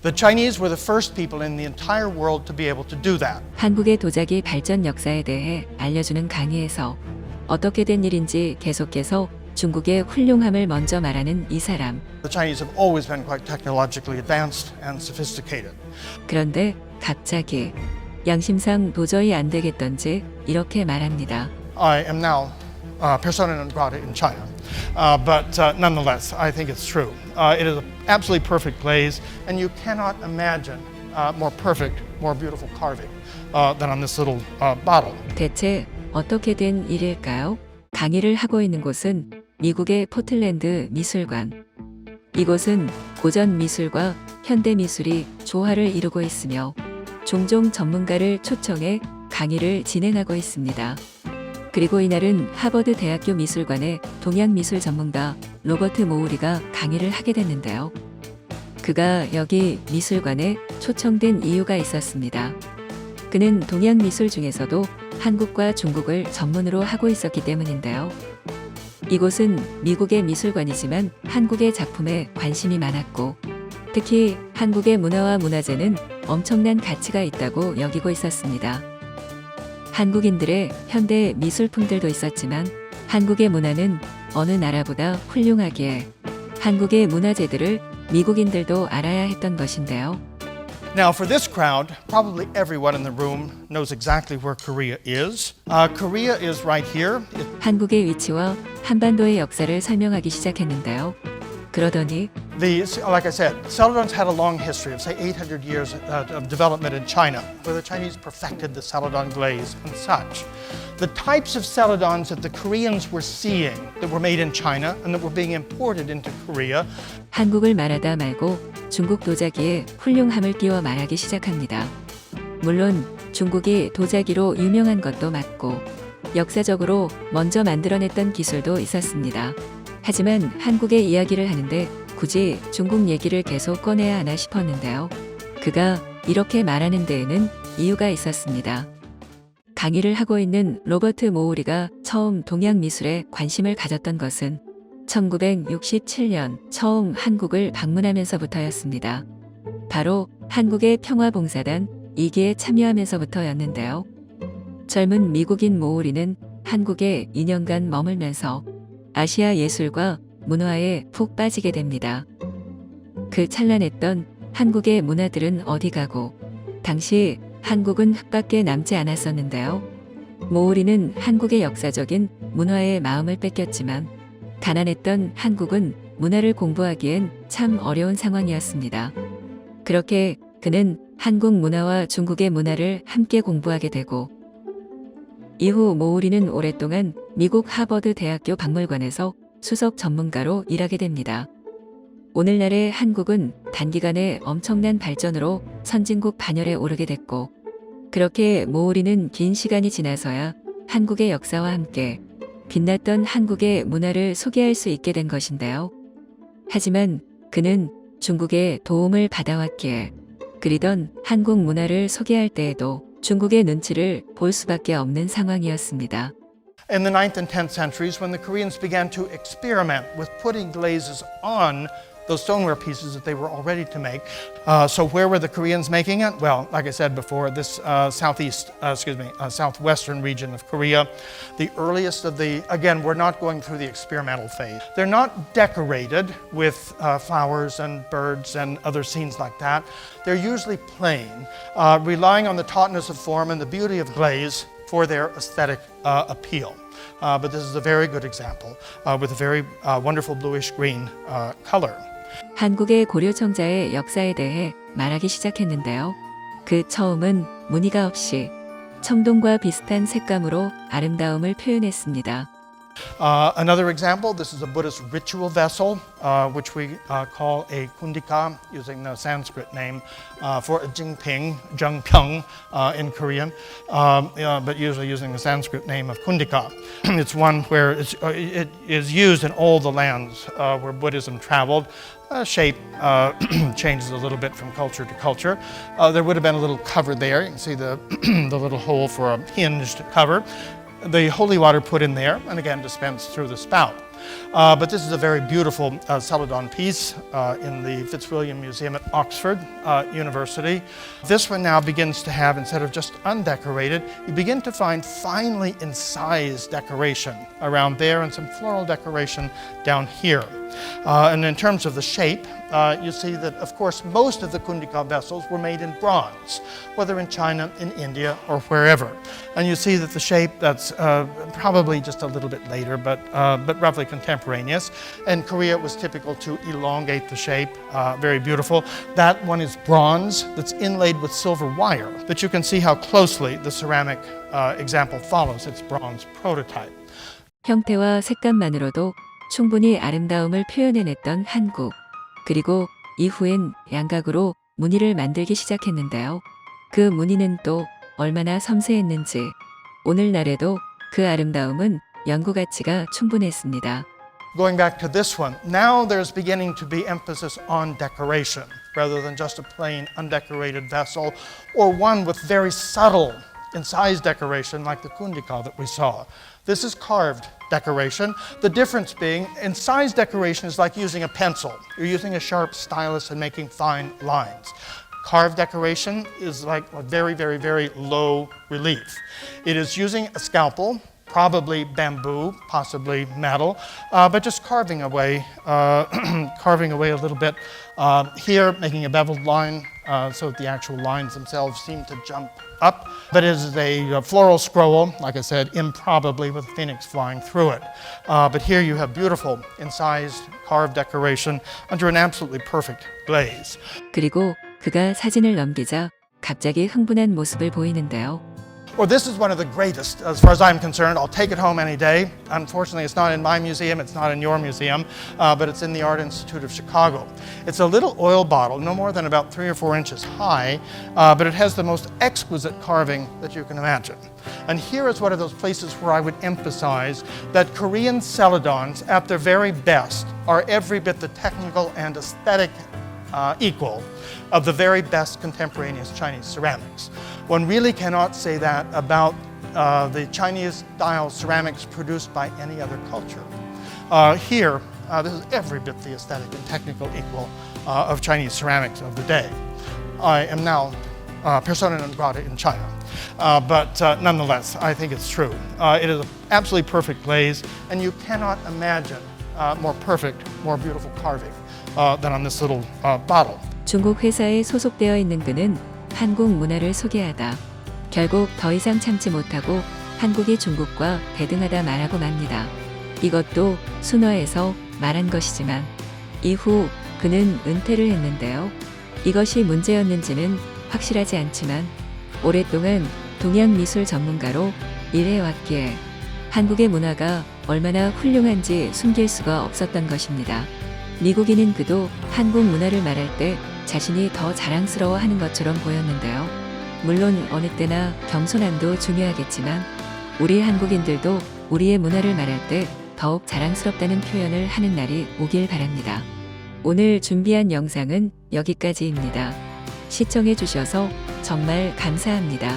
The Chinese were the first people in the entire world to be able to do that. 한국의 도자기 발전 역사에 대해 알려주는 강의에서 어떻게 된 일인지 계속해서 중국의 훌륭함을 먼저 말하는 이 사람. The Chinese have always been quite technologically advanced and sophisticated. 그런데 갑자기 양심상 도저히 안 되겠던지 이렇게 말합니다. I am now persona non grata in China, but nonetheless, I think it's true. It is an absolutely perfect glaze, and you cannot imagine more perfect, more beautiful carving than on this little bottle. 대체 어떻게 된 일일까요? 강의를 하고 있는 곳은 미국의 포틀랜드 미술관. 이곳은 고전 미술과 현대 미술이 조화를 이루고 있으며 종종 전문가를 초청해 강의를 진행하고 있습니다. 그리고 이날은 하버드 대학교 미술관의 동양미술 전문가 로버트 모우리가 강의를 하게 됐는데요. 그가 여기 미술관에 초청된 이유가 있었습니다. 그는 동양미술 중에서도 한국과 중국을 전문으로 하고 있었기 때문인데요. 이곳은 미국의 미술관이지만 한국의 작품에 관심이 많았고 특히 한국의 문화와 문화재는 엄청난 가치가 있다고 여기고 있었습니다. 한국인들의 현대 미술품들도 있었지만 한국의 문화는 어느 나라보다 훌륭하기에 한국의 문화재들을 미국인들도 알아야 했던 것인데요. Now, for this crowd, probably everyone in the room knows exactly where Korea is. Korea is right here. 한국의 위치와 한반도의 역사를 설명하기 시작했는데요. 그러더니 Like I said, celadons had a long history of, say, 800 years of development in China, where the Chinese perfected the celadon glaze and such. The types of celadons that the Koreans were seeing that were made in China and that were being imported into Korea. 한국을 말하다 말고 중국 도자기에 훌륭함을 띄워 말하기 시작합니다. 물론 중국이 도자기로 유명한 것도 맞고 역사적으로 먼저 만들어냈던 기술도 있었습니다. 하지만 한국의 이야기를 하는데 굳이 중국 얘기를 계속 꺼내야 하나 싶었는데요. 그가 이렇게 말하는 데에는 이유가 있었습니다. 강의를 하고 있는 로버트 모우리가 처음 동양미술에 관심을 가졌던 것은 1967년 처음 한국을 방문하면서부터였습니다. 바로 한국의 평화봉사단 2기에 참여하면서부터였는데요. 젊은 미국인 모우리는 한국에 2년간 머물면서 아시아 예술과 문화에 푹 빠지게 됩니다. 그 찬란했던 한국의 문화들은 어디 가고 당시 한국은 흙밖에 남지 않았었는데요. 모우리는 한국의 역사적인 문화에 마음을 뺏겼지만 가난했던 한국은 문화를 공부하기엔 참 어려운 상황이었습니다. 그렇게 그는 한국 문화와 중국의 문화를 함께 공부하게 되고 이후 모우리는 오랫동안 미국 하버드 대학교 박물관에서 수석 전문가로 일하게 됩니다. 오늘날의 한국은 단기간에 엄청난 발전으로 선진국 반열에 오르게 됐고 그렇게 모우리는 긴 시간이 지나서야 한국의 역사와 함께 빛났던 한국의 문화를 소개할 수 있게 된 것인데요. 하지만 그는 중국의 도움을 받아왔기에 그리던 한국 문화를 소개할 때에도 중국의 눈치를 볼 수밖에 없는 상황이었습니다. In the 9th and 10th centuries, when the Koreans began to experiment with putting glazes on those stoneware pieces that they were all ready to make. So where were the Koreans making it? Well, like I said before, this southwestern region of Korea, the earliest of the, again, we're not going through the experimental phase. They're not decorated with flowers and birds and other scenes like that. They're usually plain, relying on the tautness of form and the beauty of glaze for their aesthetic appeal. But this is a very good example with a very wonderful bluish-green color. 한국의 고려청자의 역사에 대해 말하기 시작했는데요. 그 처음은 무늬가 없이 청동과 비슷한 색감으로 아름다움을 표현했습니다. Another example, this is a Buddhist ritual vessel, which we call a kundika, using the Sanskrit name for a jingping, jungpyeong in Korean, but usually using the Sanskrit name of kundika. It's one where it is used in all the lands where Buddhism traveled. Shape changes a little bit from culture to culture. There would have been a little cover there. You can see the little hole for a hinged cover. The holy water put in there, and again dispensed through the spout. But this is a very beautiful Celadon piece in the Fitzwilliam Museum at Oxford University. This one now begins to have, instead of just undecorated, you begin to find finely incised decoration around there and some floral decoration down here. And in terms of the shape, you see that, of course, most of the kundika vessels were made in bronze, whether in China, in India, or wherever. And you see that the shape, that's probably just a little bit later, but roughly contemporaneous. In Korea, it was typical to elongate the shape, very beautiful. That one is bronze that's inlaid with silver wire, but you can see how closely the ceramic example follows its bronze prototype. 형태와 색감만으로도 충분히 아름다움을 표현해냈던 한국. 그리고 이후엔 양각으로 무늬를 만들기 시작했는데요. 그 무늬는 또 얼마나 섬세했는지 오늘날에도 그 아름다움은 연구 가치가 충분했습니다. Going back to this one, now there's beginning to be emphasis on decoration rather than just a plain undecorated vessel or one with very subtle incised decoration like the kundika that we saw. This is carved decoration. The difference being, incised decoration is like using a pencil. You're using a sharp stylus and making fine lines. Carved decoration is like a very, very, very low relief. It is using a scalpel, probably bamboo, possibly metal, but just carving away a little bit. Here, making a beveled line so that the actual lines themselves seem to jump up. But it is a floral scroll, like I said, improbably with a phoenix flying through it. But here you have beautiful incised carved decoration under an absolutely perfect glaze. 그리고 그가 사진을 넘기자 갑자기 흥분한 모습을 보이는데요. Well, this is one of the greatest, as far as I'm concerned. I'll take it home any day. Unfortunately, it's not in my museum, it's not in your museum, but it's in the Art Institute of Chicago. It's a little oil bottle, no more than about 3 or 4 inches high, but it has the most exquisite carving that you can imagine. And here is one of those places where I would emphasize that Korean celadons, at their very best, are every bit the technical and aesthetic equal of the very best contemporaneous Chinese ceramics. One really cannot say that about the Chinese-style ceramics produced by any other culture. Here, this is every bit the aesthetic and technical equal of Chinese ceramics of the day. I am now persona non grata in China, but nonetheless, I think it's true. It is an absolutely perfect glaze, and you cannot imagine more perfect, more beautiful carving than on this little bottle. 중국 회사에 소속되어 있는 그는 한국 문화를 소개하다. 결국 더 이상 참지 못하고 한국이 중국과 대등하다 말하고 맙니다. 이것도 순화해서 말한 것이지만 이후 그는 은퇴를 했는데요. 이것이 문제였는지는 확실하지 않지만 오랫동안 동양미술 전문가로 일해왔기에 한국의 문화가 얼마나 훌륭한지 숨길 수가 없었던 것입니다. 미국인인 그도 한국 문화를 말할 때 자신이 더 자랑스러워하는 것처럼 보였는데요. 물론 어느 때나 겸손함도 중요하겠지만 우리 한국인들도 우리의 문화를 말할 때 더욱 자랑스럽다는 표현을 하는 날이 오길 바랍니다. 오늘 준비한 영상은 여기까지입니다. 시청해 주셔서 정말 감사합니다.